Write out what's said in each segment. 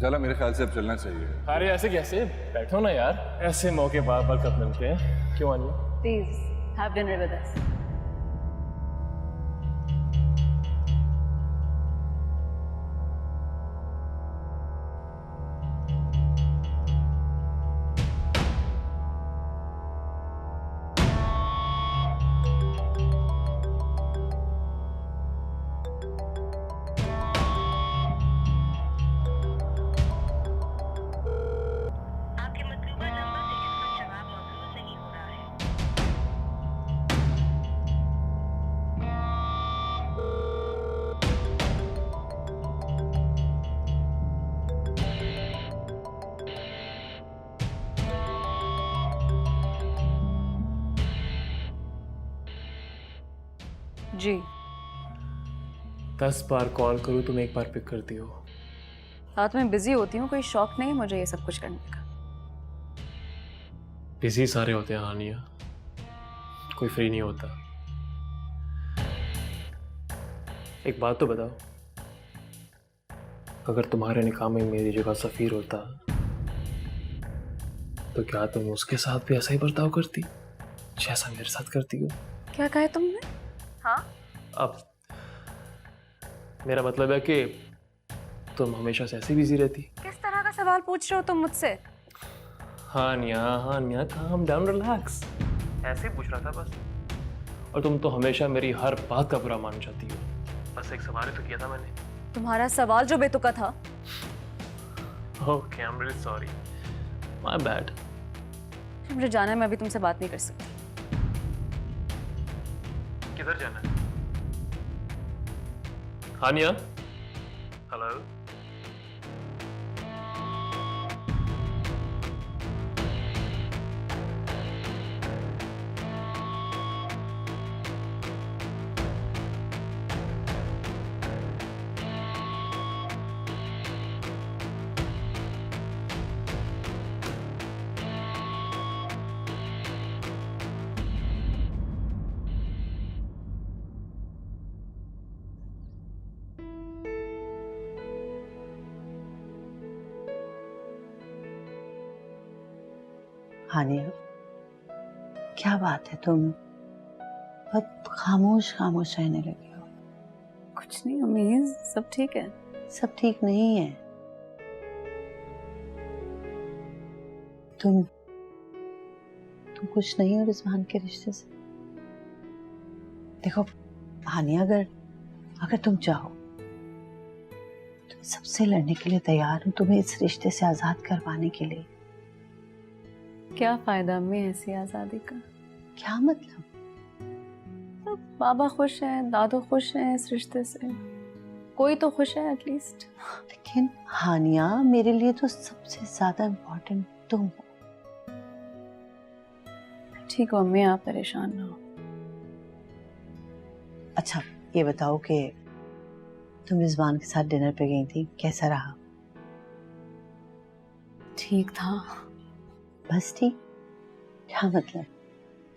चला मेरे ख्याल से अब चलना चाहिए। अरे ऐसे कैसे, बैठो ना यार, ऐसे मौके बार बार कब मिलते हैं। क्यों Annie? Please have dinner with us. जी 10 बार कॉल करूँ तुम एक बार पिक करती हो। रात में बिजी होती हूँ, कोई शौक नहीं है मुझे ये सब कुछ करने का। बिजी सारे होते हैं हानिया, कोई फ्री नहीं होता। एक बात तो बताओ, अगर तुम्हारे निकाह में मेरी जगह सफीर होता तो क्या तुम उसके साथ भी ऐसा ही बर्ताव करती जैसा मेरे साथ करती हो? क्या कहा तुमने? हाँ अब मेरा मतलब है कि तुम हमेशा से ऐसे बिजी रहती। किस तरह का सवाल पूछ रहे हो तुम मुझसे? हानिया काम डाउन, रिलैक्स, ऐसे ही पूछ रहा था बस। और तुम तो हमेशा मेरी हर बात का बुरा मान जाती हो। बस एक सवाल ही तो किया था मैंने। तुम्हारा सवाल जो बेतुका था। Okay, I am really sorry, my bad. मुझे जाना है, मैं अभी तुमसे बात नहीं कर सकती। किधर जाना है? हानिया, हेलो। हानिया, क्या बात है, तुम बहुत खामोश खामोश रहने लगे हो। कुछ नहीं अमीज, सब ठीक है। सब ठीक नहीं है। तुम खुश नहीं हो रिजवान के रिश्ते से? देखो हानिया, अगर तुम चाहो तो सबसे लड़ने के लिए तैयार हूं, तुम्हें इस रिश्ते से आजाद करवाने के लिए। क्या फायदा अम्मी ऐसी आजादी का? क्या मतलब? तो बाबा खुश हैं, दादू खुश हैं इस रिश्ते से, कोई तो खुश है एटलीस्ट। लेकिन हानिया, मेरे लिए तो सबसे ज्यादा इम्पोर्टेंट तुम हो। ठीक हो अम्मी, आप परेशान ना हो। अच्छा ये बताओ कि तुम रिजवान के साथ डिनर पे गई थी, कैसा रहा? ठीक था। बस ठीक? क्या मतलब?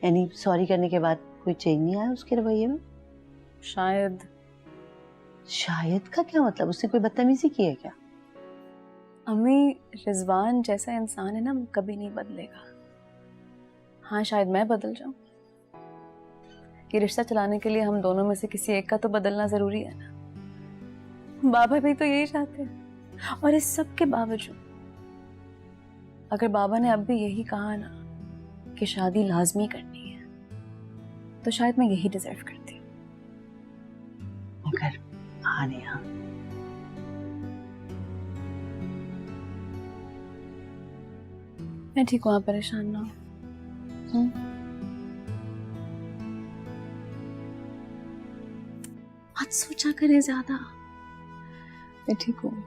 यानी सॉरी करने के बाद कोई चेंज नहीं आया उसके रवैये में? शायद। शायद का क्या मतलब? उसने कोई बदतमीजी की है क्या? अम्मी रिजवान जैसा इंसान है ना, वो कभी नहीं बदलेगा। हाँ शायद मैं बदल जाऊं। ये रिश्ता चलाने के लिए हम दोनों में से किसी एक का तो बदलना जरूरी है ना। बाबा भी तो यही चाहते हैं। और इस सब के बावजूद अगर बाबा ने अब भी यही कहा ना कि शादी लाजमी करनी है, तो शायद मैं यही डिजर्व करती हूँ। मगर हानिया, मैं ठीक हूँ, आप परेशान ना हो। मत सोचा करें ज्यादा, मैं ठीक हूँ।